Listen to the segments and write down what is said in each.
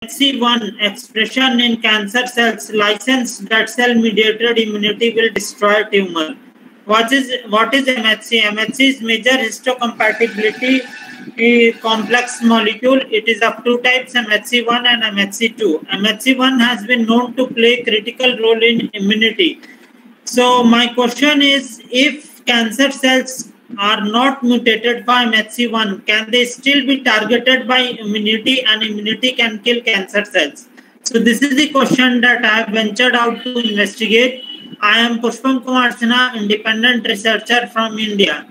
MHC1 expression in cancer cells license that cell-mediated immunity will destroy tumor. What is MHC? MHC is major histocompatibility complex molecule. It is of two types, MHC1 and MHC2. MHC1 has been known to play a critical role in immunity. So my question is, if cancer cells are not mutated by MHC1, can they still be targeted by immunity and immunity can kill cancer cells? So this is the question that I have ventured out to investigate. I am Pushpam Kumar Sinha, independent researcher from India.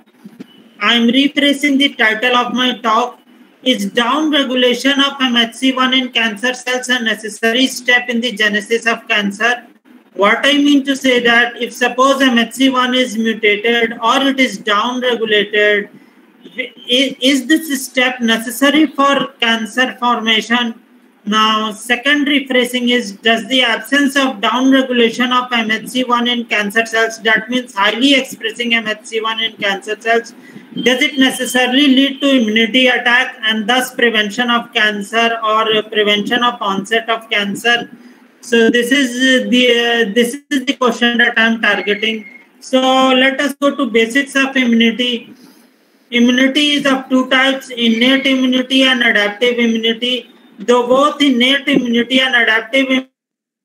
I am rephrasing the title of my talk. Is downregulation of MHC1 in cancer cells a necessary step in the genesis of cancer? What I mean to say that if suppose MHC1 is mutated or it is downregulated, is this step necessary for cancer formation? Now, second rephrasing is, does the absence of downregulation of MHC1 in cancer cells, that means highly expressing MHC1 in cancer cells, does it necessarily lead to immunity attack and thus prevention of cancer or prevention of onset of cancer? So this is the question that I am targeting. So let us go to basics of immunity. Immunity is of two types, innate immunity and adaptive immunity. Though both innate immunity and adaptive immunity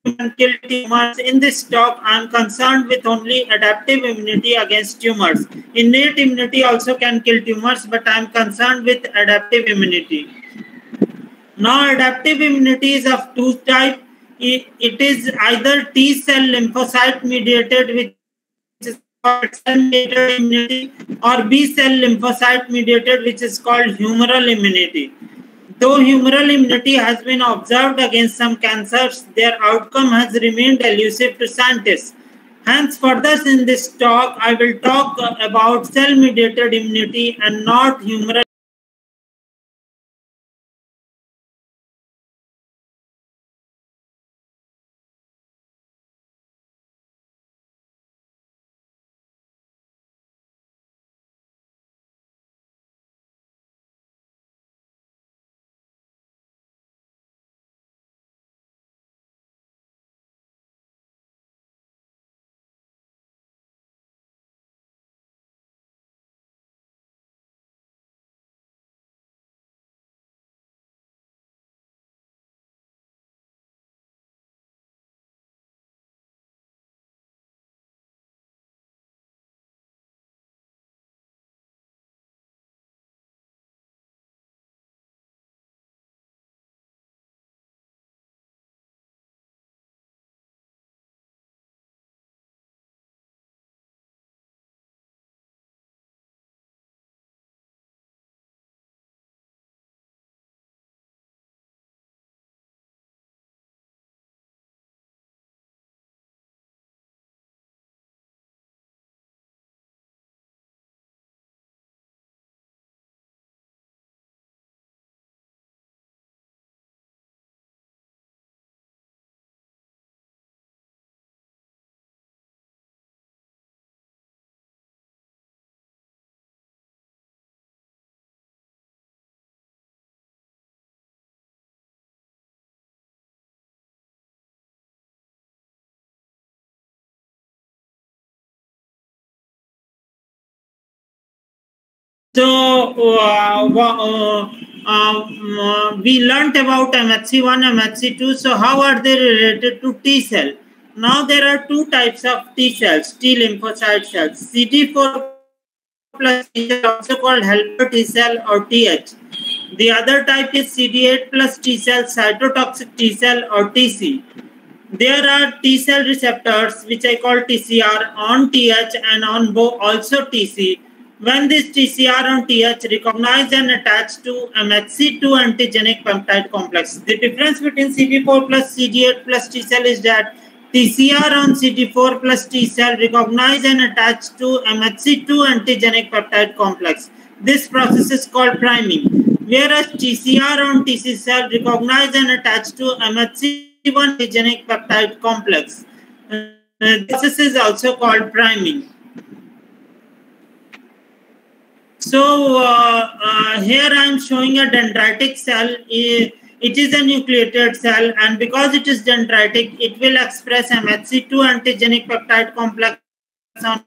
can kill tumors, in this talk I am concerned with only adaptive immunity against tumors. Innate immunity also can kill tumors, but I am concerned with adaptive immunity. Now, adaptive immunity is of two types. It is either T cell lymphocyte mediated, which is called cell-mediated immunity, or B cell lymphocyte mediated, which is called humoral immunity. Though humoral immunity has been observed against some cancers, their outcome has remained elusive to scientists. Hence, further in this talk, I will talk about cell-mediated immunity and not humoral. So we learnt about MHC1, MHC2. So how are they related to T cell? Now there are two types of T cells, T lymphocyte cells. CD4 plus T cell, also called helper T cell or TH. The other type is CD8 plus T cell, cytotoxic T cell or TC. There are T cell receptors, which I call TCR, on TH and on also TC. When this TCR on TH recognize and attach to MHC2 antigenic peptide complex. The difference between CD4 plus CD8 plus T cell is that TCR on CD4 plus T cell recognize and attach to MHC2 antigenic peptide complex. This process is called priming. Whereas TCR on TC cell recognize and attach to MHC1 antigenic peptide complex. This is also called priming. So here I am showing a dendritic cell. It is a nucleated cell, and because it is dendritic, it will express MHC2 antigenic peptide complex on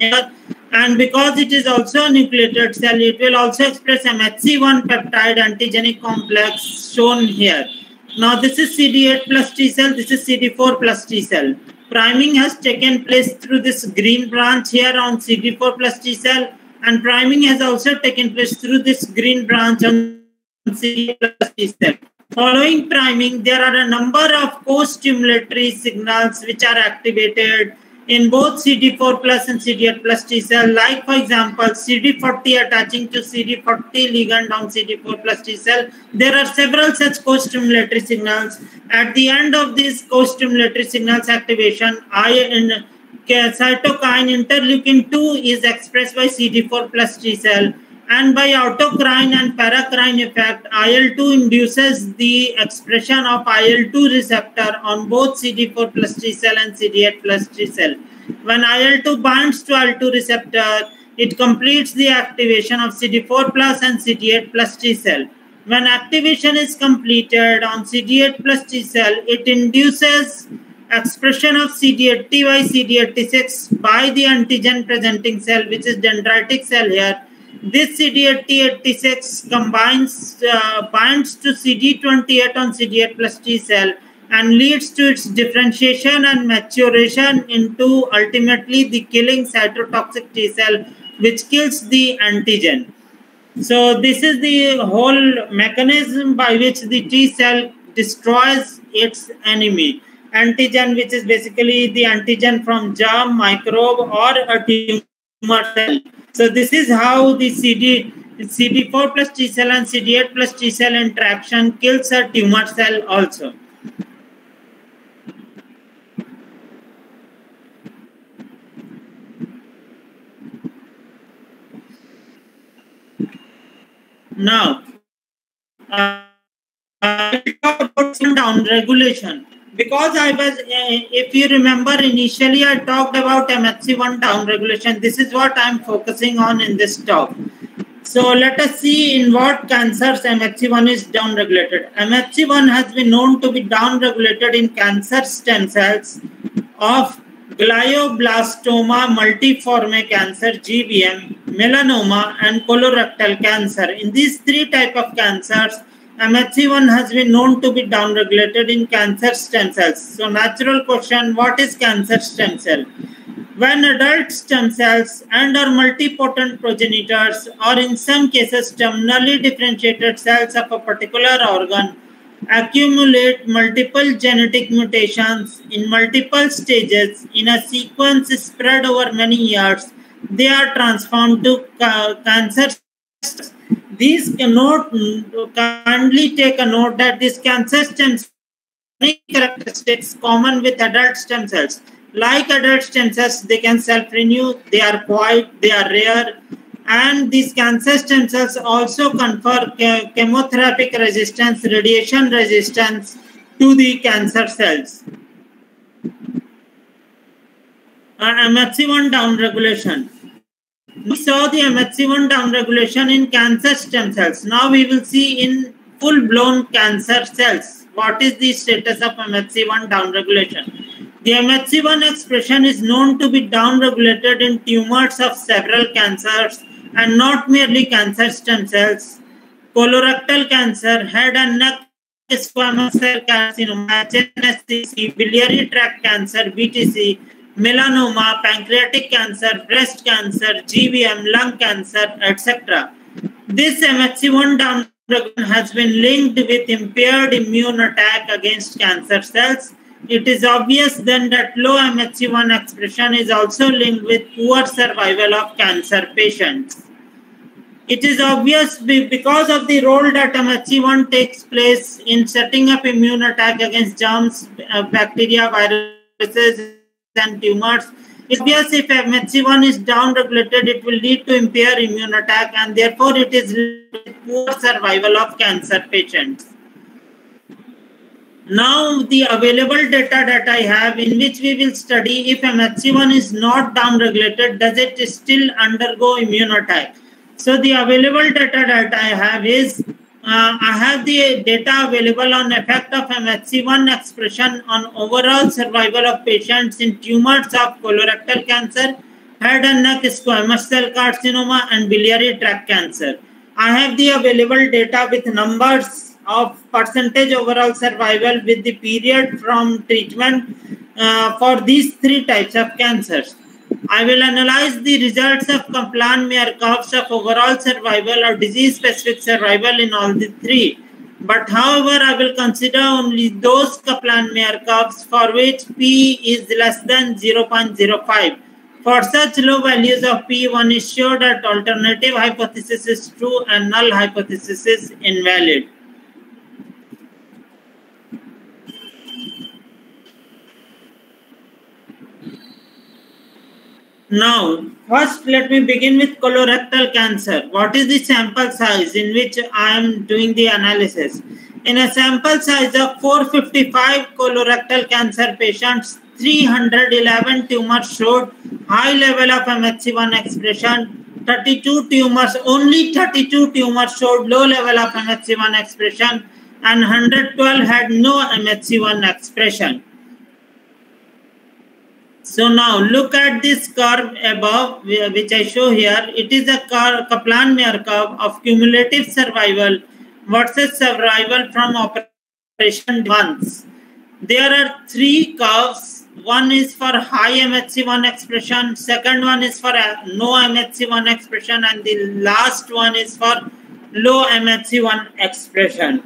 here. And because it is also a nucleated cell, it will also express MHC1 peptide antigenic complex shown here. Now this is CD8 plus T cell, this is CD4 plus T cell. Priming has taken place through this green branch here on CD4 plus T cell, and priming has also taken place through this green branch on CD8 plus T cell. Following priming, there are a number of co-stimulatory signals which are activated in both CD4 plus and CD8 plus T cell, like for example CD40 attaching to CD40 ligand on CD4 plus T cell. There are several such co-stimulatory signals. At the end of this co-stimulatory signals activation, cytokine interleukin 2 is expressed by CD4 plus T cell, and by autocrine and paracrine effect, IL-2 induces the expression of IL-2 receptor on both CD4 plus T cell and CD8 plus T cell. When IL-2 binds to IL-2 receptor, it completes the activation of CD4 plus and CD8 plus T cell. When activation is completed on CD8 plus T cell, it induces expression of CD80 by CD86 by the antigen presenting cell, which is dendritic cell here. This CD80-86 binds to CD28 on CD8 plus T cell and leads to its differentiation and maturation into ultimately the killing cytotoxic T cell, which kills the antigen. So this is the whole mechanism by which the T cell destroys its enemy. Antigen, which is basically the antigen from germ, microbe, or a tumor cell. So this is how the CD4 plus T cell and CD8 plus T cell interaction kills a tumor cell also. Now, I'll talk about some down regulation. Because if you remember initially I talked about MHC1 down regulation. This is what I'm focusing on in this talk. So let us see in what cancers MHC1 is down regulated. MHC1 has been known to be down regulated in cancer stem cells of glioblastoma multiforme cancer, GBM, melanoma, and colorectal cancer. In these three types of cancers, MHC1 has been known to be downregulated in cancer stem cells. So natural question, what is cancer stem cell? When adult stem cells and or multipotent progenitors, or in some cases terminally differentiated cells of a particular organ, accumulate multiple genetic mutations in multiple stages in a sequence spread over many years, they are transformed to cancer cells. These kindly take a note that these cancer stem cells have many characteristics common with adult stem cells. Like adult stem cells, they can self-renew, they are quiet, they are rare, and these cancer stem cells also confer chemotherapeutic resistance, radiation resistance to the cancer cells. MHC1 downregulation. We saw the MHC1 downregulation in cancer stem cells. Now we will see in full-blown cancer cells. What is the status of MHC1 downregulation? The MHC1 expression is known to be downregulated in tumors of several cancers and not merely cancer stem cells. Colorectal cancer, head and neck squamous cell carcinoma, HNSCC, biliary tract cancer, BTC, melanoma, pancreatic cancer, breast cancer, GBM, lung cancer, etc. This MHC1 downregulation has been linked with impaired immune attack against cancer cells. It is obvious then that low MHC1 expression is also linked with poor survival of cancer patients. It is obvious because of the role that MHC1 takes place in setting up immune attack against germs, bacteria, viruses, and tumors. It's obvious if MHC1 is downregulated, it will lead to impaired immune attack, and therefore it is poor survival of cancer patients. Now the available data that I have, in which we will study if MHC1 is not downregulated, does it still undergo immune attack? So the available data that I have is I have the data available on effect of MHC1 expression on overall survival of patients in tumors of colorectal cancer, head and neck squamous cell carcinoma, and biliary tract cancer. I have the available data with numbers of percentage overall survival with the period from treatment for these three types of cancers. I will analyze the results of Kaplan-Meier curves of overall survival or disease-specific survival in all the three. But however, I will consider only those Kaplan-Meier curves for which P is less than 0.05. For such low values of P, one is sure that alternative hypothesis is true and null hypothesis is invalid. Now, first let me begin with colorectal cancer. What is the sample size in which I am doing the analysis? In a sample size of 455 colorectal cancer patients, 311 tumors showed high level of MHC1 expression, 32 tumors, only 32 tumors showed low level of MHC1 expression, and 112 had no MHC1 expression. So now look at this curve above, which I show here. It is a Kaplan-Meier curve of cumulative survival versus survival from operation months. There are three curves. One is for high MHC1 expression, second one is for no MHC1 expression, and the last one is for low MHC1 expression.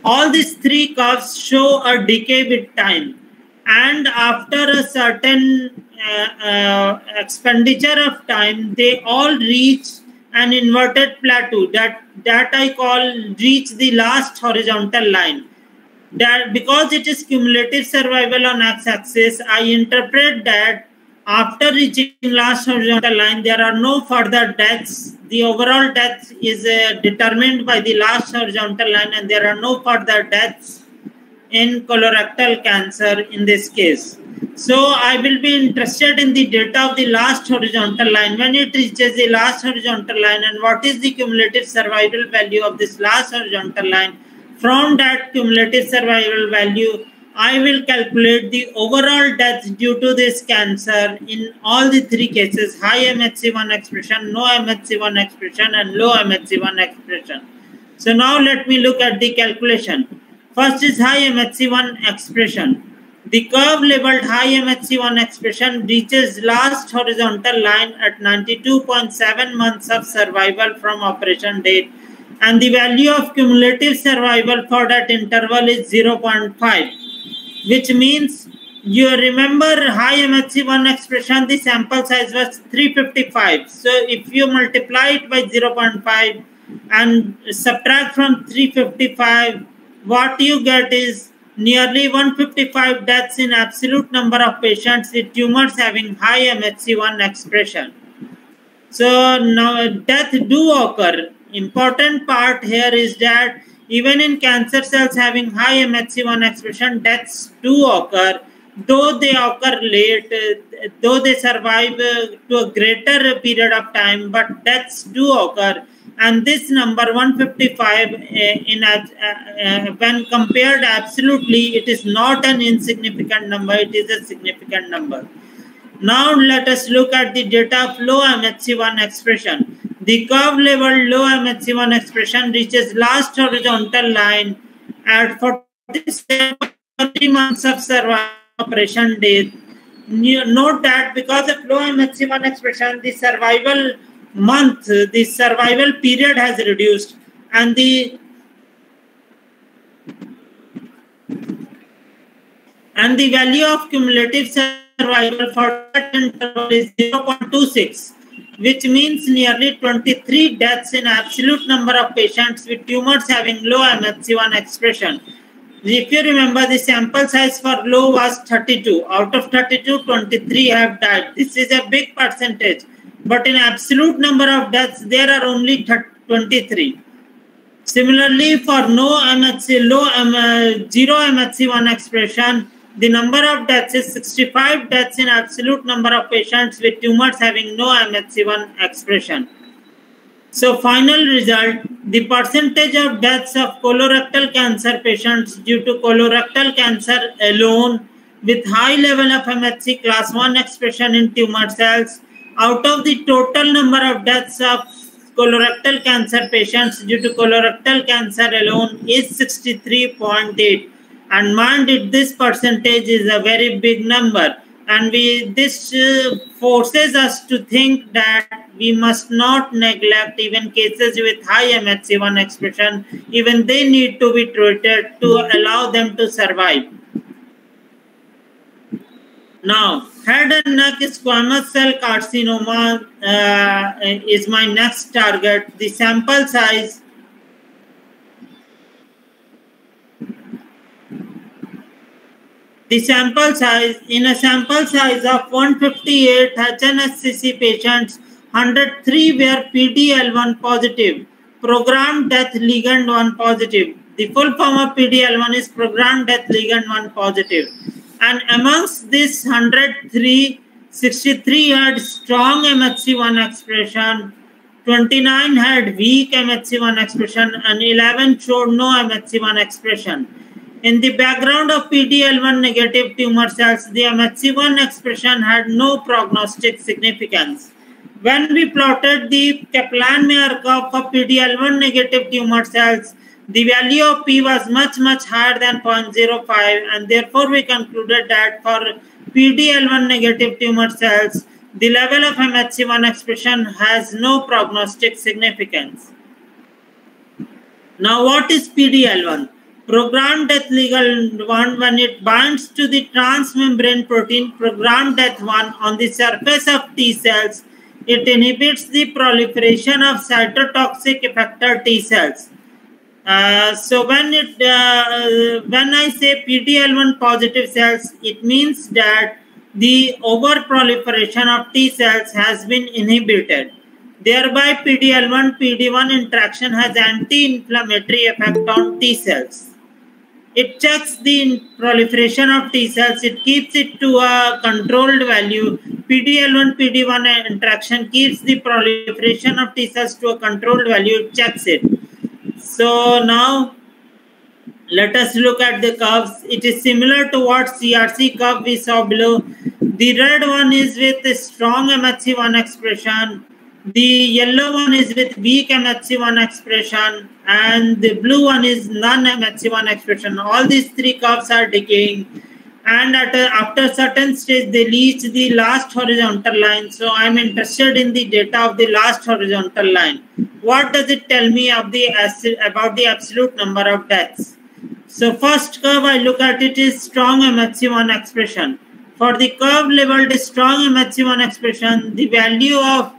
All these three curves show a decay with time. And after a certain expenditure of time, they all reach an inverted plateau that I call reach the last horizontal line. That because it is cumulative survival on x-axis, I interpret that after reaching last horizontal line, there are no further deaths. The overall death is determined by the last horizontal line, and there are no further deaths in colorectal cancer in this case. So I will be interested in the data of the last horizontal line when it reaches the last horizontal line, and what is the cumulative survival value of this last horizontal line. From that cumulative survival value, I will calculate the overall death due to this cancer in all the three cases: high MHC1 expression, no MHC1 expression, and low MHC1 expression. So now let me look at the calculation. First is high MHC1 expression. The curve labeled high MHC1 expression reaches last horizontal line at 92.7 months of survival from operation date, and the value of cumulative survival for that interval is 0.5, which means you remember high MHC1 expression, the sample size was 355. So if you multiply it by 0.5 and subtract from 355, what you get is nearly 155 deaths in absolute number of patients with tumors having high MHC1 expression. So now death do occur. Important part here is that even in cancer cells having high MHC1 expression, deaths do occur, though they occur late, though they survive to a greater period of time, but deaths do occur. And this number 155, when compared absolutely, it is not an insignificant number, it is a significant number. Now let us look at the data of low MHC1 expression. The curve labeled low MHC1 expression reaches last horizontal line at 40 months of survival operation date. Note that because of low MHC1 expression, the survival month, the survival period has reduced, and the value of cumulative survival for that interval is 0.26, which means nearly 23 deaths in absolute number of patients with tumors having low MHC1 expression. If you remember, the sample size for low was 32. Out of 32, 23 have died. This is a big percentage. But in absolute number of deaths, there are only 23. Similarly, for zero MHC1 expression, the number of deaths is 65 deaths in absolute number of patients with tumors having no MHC1 expression. So final result, the percentage of deaths of colorectal cancer patients due to colorectal cancer alone with high level of MHC class 1 expression in tumor cells out of the total number of deaths of colorectal cancer patients due to colorectal cancer alone is 63.8. And mind it, this percentage is a very big number. And this forces us to think that we must not neglect even cases with high MHC1 expression. Even they need to be treated to allow them to survive. Now, head and neck squamous cell carcinoma is my next target. The sample size in a sample size of 158 HNSCC patients, 103 were PD-L1 positive, programmed death ligand 1 positive. The full form of PD-L1 is programmed death ligand 1 positive. And amongst this 103, 63 had strong MHC1 expression, 29 had weak MHC1 expression, and 11 showed no MHC1 expression. In the background of PD-L1 negative tumor cells, the MHC1 expression had no prognostic significance. When we plotted the Kaplan-Meier curve for PD-L1 negative tumor cells, the value of P was much higher than 0.05, and therefore we concluded that for PD-L1 negative tumor cells, the level of MHC1 expression has no prognostic significance. Now, what is PD-L1? Programmed death ligand 1, when it binds to the transmembrane protein programmed death 1 on the surface of T cells, it inhibits the proliferation of cytotoxic effector T cells. So when I say PD-L1 positive cells, it means that the overproliferation of T cells has been inhibited. Thereby, PD-L1 PD-1 interaction has anti-inflammatory effect on T cells. It checks the proliferation of T cells. It keeps it to a controlled value. PD-L1 PD-1 interaction keeps the proliferation of T cells to a controlled value. It checks it. So now let us look at the curves. It is similar to what CRC curve we saw below. The red one is with a strong MHC1 expression. The yellow one is with weak MHC1 expression, and the blue one is non-MHC1 expression. All these three curves are decaying, and after a certain stage they reach the last horizontal line. So I am interested in the data of the last horizontal line. What does it tell me of about the absolute number of deaths? So first curve I look at it is strong MHC1 expression. For the curve labeled strong MHC1 expression, the value of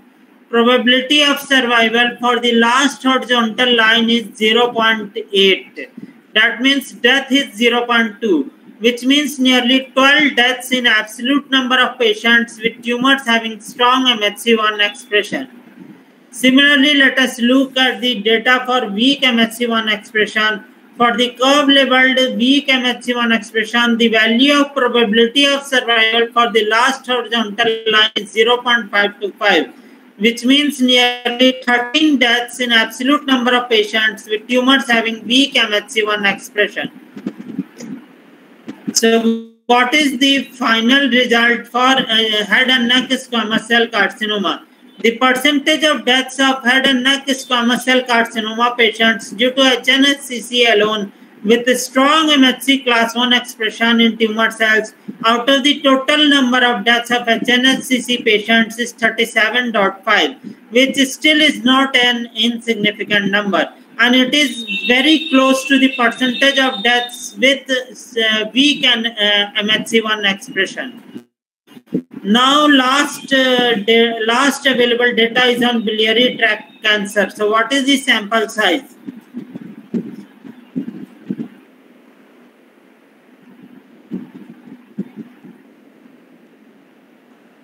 probability of survival for the last horizontal line is 0.8. That means death is 0.2, which means nearly 12 deaths in absolute number of patients with tumors having strong MHC1 expression. Similarly, let us look at the data for weak MHC1 expression. For the curve labeled weak MHC1 expression, the value of probability of survival for the last horizontal line is 0.525. which means nearly 13 deaths in absolute number of patients with tumors having weak MHC1 expression. So, what is the final result for head and neck squamous cell carcinoma? The percentage of deaths of head and neck squamous cell carcinoma patients due to HNSCC alone with a strong MHC class 1 expression in tumor cells out of the total number of deaths of HNSCC patients is 37.5, which still is not an insignificant number, and it is very close to the percentage of deaths with weak and MHC1 expression. Now, last available data is on biliary tract cancer. So, what is the sample size?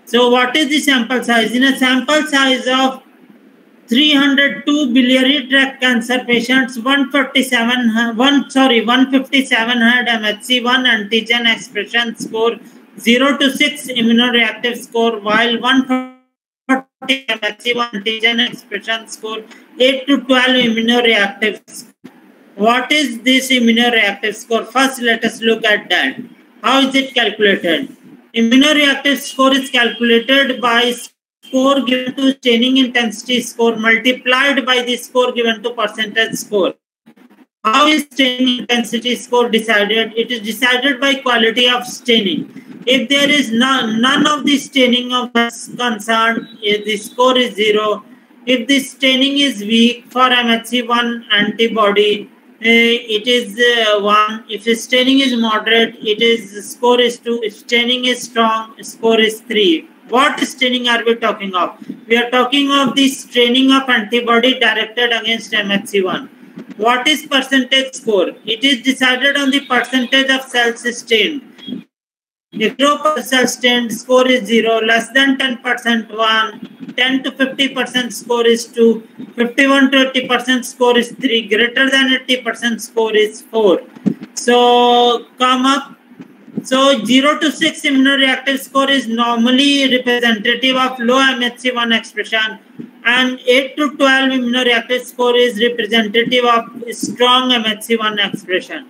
So, what is the sample size? In a sample size of 302 biliary tract cancer patients, 157 had MHC1 antigen expression score 0 to 6 immunoreactive score, while 140 MHC1 antigen expression score 8 to 12 immunoreactive score. What is this immunoreactive score? First, let us look at that. How is it calculated? Immunoreactive score is calculated by score given to staining intensity score multiplied by the score given to percentage score. How is staining intensity score decided? It is decided by quality of staining. If there is none of the staining of concern, the score is 0. If the staining is weak for MHC1 antibody, it is 1. If the staining is moderate, score is 2. If staining is strong, score is 3. What staining are we talking of? We are talking of the staining of antibody directed against MHC1. What is percentage score? It is decided on the percentage of cells stained. If 0% cell stained, score is 0. Less than 10%, 1. 10 to 50% score is 2. 51 to 80% score is 3. Greater than 80% score is 4. So, come up. So, 0 to 6 immunoreactive score is normally representative of low MHC1 expression, and 8 to 12 immunoreactive score is representative of strong MHC1 expression.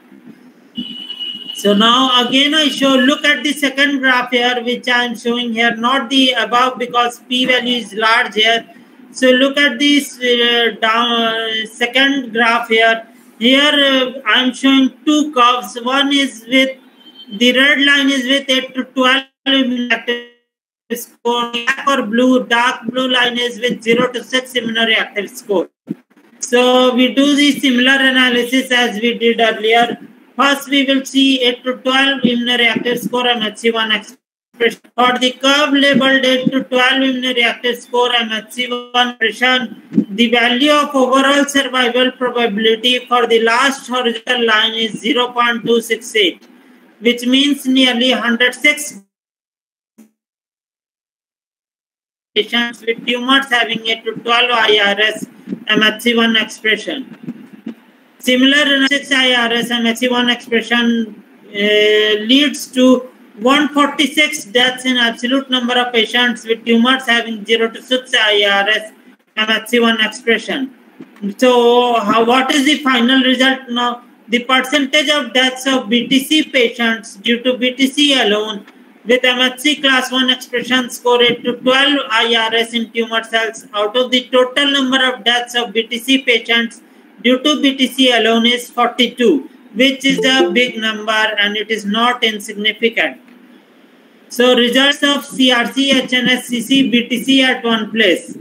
So now again look at the second graph here, which I am showing here, not the above because p-value is large here. So look at this second graph here. Here I am showing two curves. One is with the red line is with 8 to 12 immunoreactive score. Black or blue, dark blue line is with 0 to 6 immunoreactive score. So we do the similar analysis as we did earlier. First, we will see 8 to 12 immunoreactive score MHC1 expression. For the curve labeled 8 to 12 immunoreactive score MHC1 expression, the value of overall survival probability for the last horizontal line is 0.268, which means nearly 106 patients with tumors having 8 to 12 IRS MHC1 expression. Similar 6 IRS MHC1 expression leads to 146 deaths in absolute number of patients with tumors having 0 to 6 IRS MHC1 expression. So, what is the final result now? The percentage of deaths of BTC patients due to BTC alone with MHC class 1 expression score 8 to 12 IRS in tumor cells out of the total number of deaths of BTC patients due to BTC alone is 42, which is a big number and it is not insignificant. So results of CRC, HNS, CC, BTC at one place.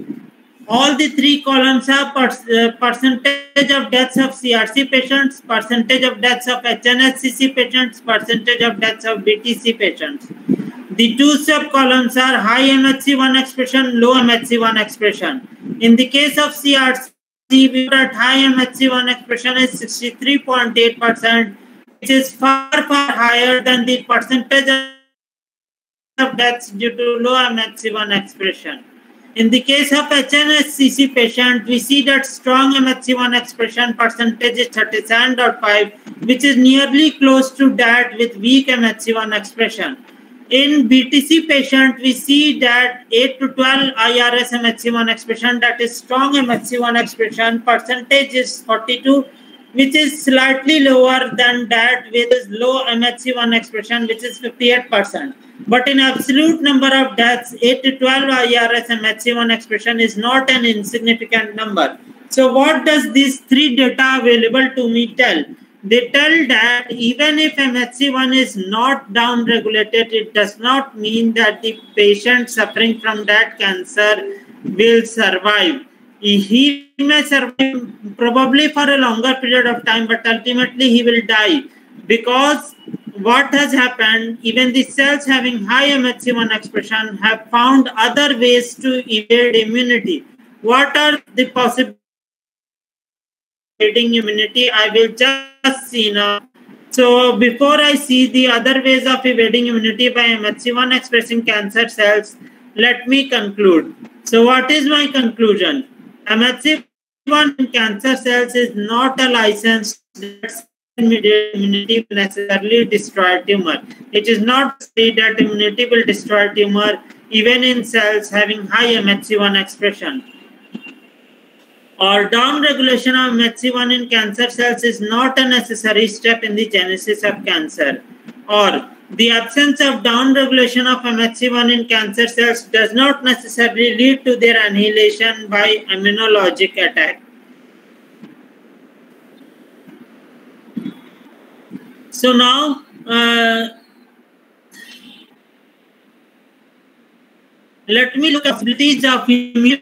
All the three columns are percentage of deaths of CRC patients, percentage of deaths of HNS, CC patients, percentage of deaths of BTC patients. The two sub-columns are high MHC1 expression, low MHC1 expression. In the case of CRC, we are at high MHC1 expression is 63.8%, which is far higher than the percentage of deaths due to low MHC1 expression. In the case of HNS-CC patient, we see that strong MHC1 expression percentage is 37.5, which is nearly close to that with weak MHC1 expression. In BTC patient, we see that 8 to 12 IRS MHC1 expression, that is strong MHC1 expression, percentage is 42, which is slightly lower than that with low MHC1 expression, which is 58%. But in absolute number of deaths, 8 to 12 IRS MHC1 expression is not an insignificant number. So what does these three data available to me tell? They tell that even if MHC1 is not downregulated, it does not mean that the patient suffering from that cancer will survive. He may survive probably for a longer period of time, but ultimately he will die. Because what has happened, even the cells having high MHC1 expression have found other ways to evade immunity. What are the possibilities of evading immunity? I will just see now. So before I see the other ways of evading immunity by MHC1 expressing cancer cells, let me conclude. So what is my conclusion? MHC1 in cancer cells is not a license that immunity will necessarily destroy tumor. It is not said that immunity will destroy tumor. even in cells having high MHC1 expression. Or down-regulation of MHC1 in cancer cells is not a necessary step in the genesis of cancer. Or the absence of down-regulation of MHC1 in cancer cells does not necessarily lead to their annihilation by immunologic attack. So now, let me look at possibilities of immune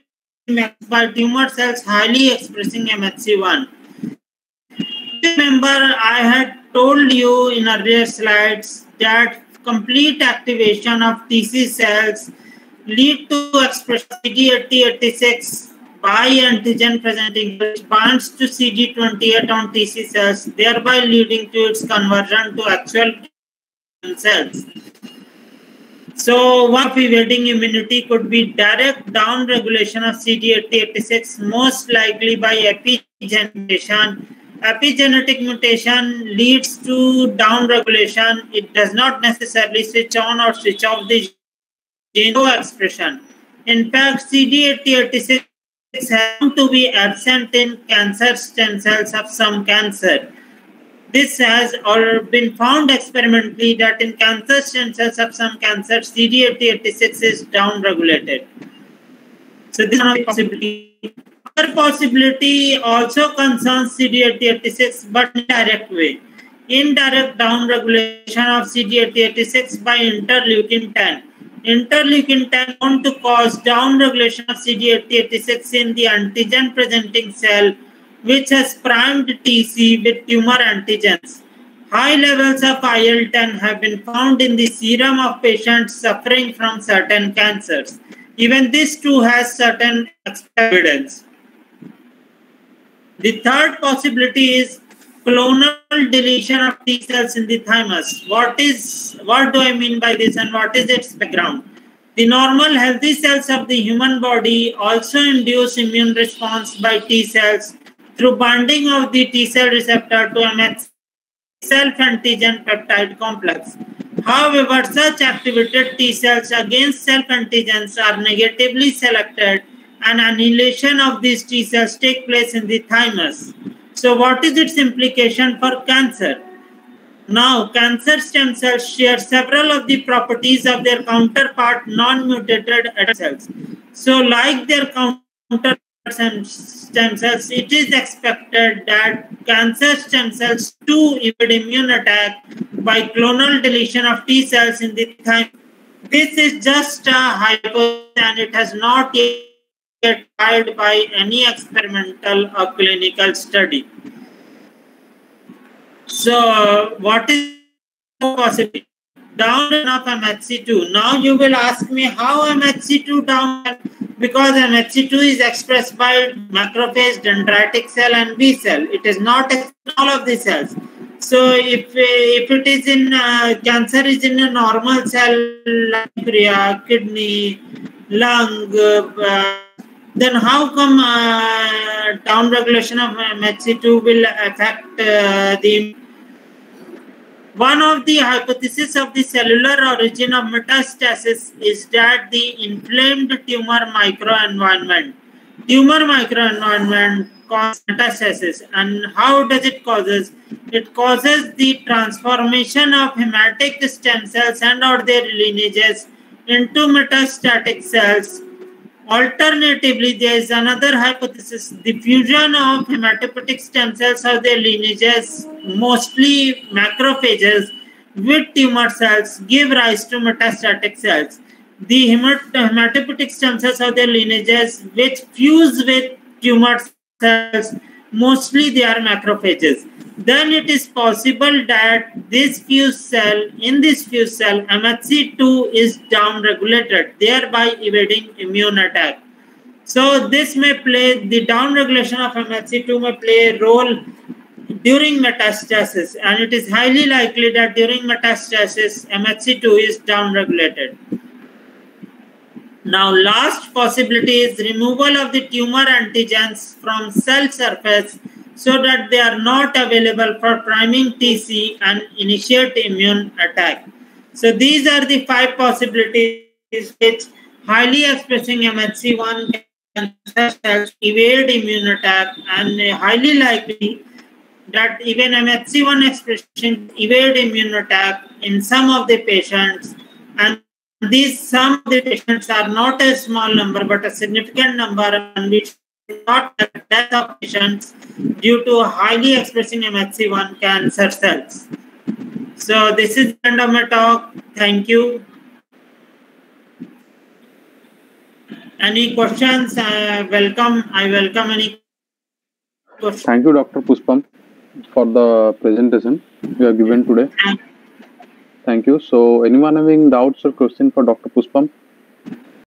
by tumor cells highly expressing MHC1. Remember, I had told you in earlier slides that complete activation of TC cells lead to expression of CD8086 by antigen presenting, which binds to CD28 on TC cells, thereby leading to its conversion to actual cells. So, one of evading immunity could be direct down regulation of CD8086, most likely by epigenetic. Epigenetic mutation leads to down regulation. It does not necessarily switch on or switch off the gene expression. In fact, CD8086 has to be absent in cancer stem cells of some cancer. This has been found experimentally that in cancer stem cells of some cancer, CD8086 is down-regulated. So this is one possibility. Another possibility also concerns CD8086, but in a direct way. Indirect down-regulation of CD8086 by interleukin-10. Interleukin-10 known to cause down-regulation of CD8086 in the antigen-presenting cell, which has primed TC with tumor antigens. High levels of IL-10 have been found in the serum of patients suffering from certain cancers. Even this too has certain evidence. The third possibility is clonal deletion of T cells in the thymus. What do I mean by this, and what is its background? The normal healthy cells of the human body also induce immune response by T cells through binding of the T cell receptor to a self-antigen peptide complex. However, such activated T cells against self-antigens are negatively selected, and annihilation of these T cells take place in the thymus. So what is its implication for cancer? Now, cancer stem cells share several of the properties of their counterpart non-mutated adult cells. So like their counterpart stem cells, it is expected that cancer stem cells too evade immune attack by clonal deletion of T cells in the thymus. This is just a hypothesis and it has not yet tried by any experimental or clinical study. So, what is possible? Down of MHC2. Now you will ask me how MHC2 down, because MHC2 is expressed by macrophage, dendritic cell and B cell. It is not in all of the cells. So if it is in cancer is in a normal cell like pancreas, kidney, lung, then how come down regulation of MHC2 will affect the? One of the hypotheses of the cellular origin of metastasis is that the inflamed tumor microenvironment causes metastasis. And how does it causes? It causes the transformation of hematic stem cells and or their lineages into metastatic cells. Alternatively, there is another hypothesis. The fusion of hematopoietic stem cells or their lineages, mostly macrophages, with tumor cells give rise to metastatic cells. The hematopoietic stem cells or their lineages which fuse with tumor cells, mostly they are macrophages. Then it is possible that this fused cell, MHC2 is down-regulated, thereby evading immune attack. So this may play, the down-regulation of MHC2 may play a role during metastasis, and it is highly likely that during metastasis, MHC2 is down-regulated. Now, last possibility is removal of the tumor antigens from cell surface so that they are not available for priming TC and initiate immune attack. So these are the 5 possibilities which highly expressing MHC1 cancer cells evade immune attack, and highly likely that even MHC1 expression evade immune attack in some of the patients, and these some of the patients are not a small number but a significant number, and we should not have death of patients due to highly expressing MHC1 cancer cells. So this is the end of my talk. Thank you. Any questions? I welcome any questions. Thank you, Dr. Pushpam, for the presentation you have given today. Thank you. So anyone having doubts or questions for Dr. Pushpam?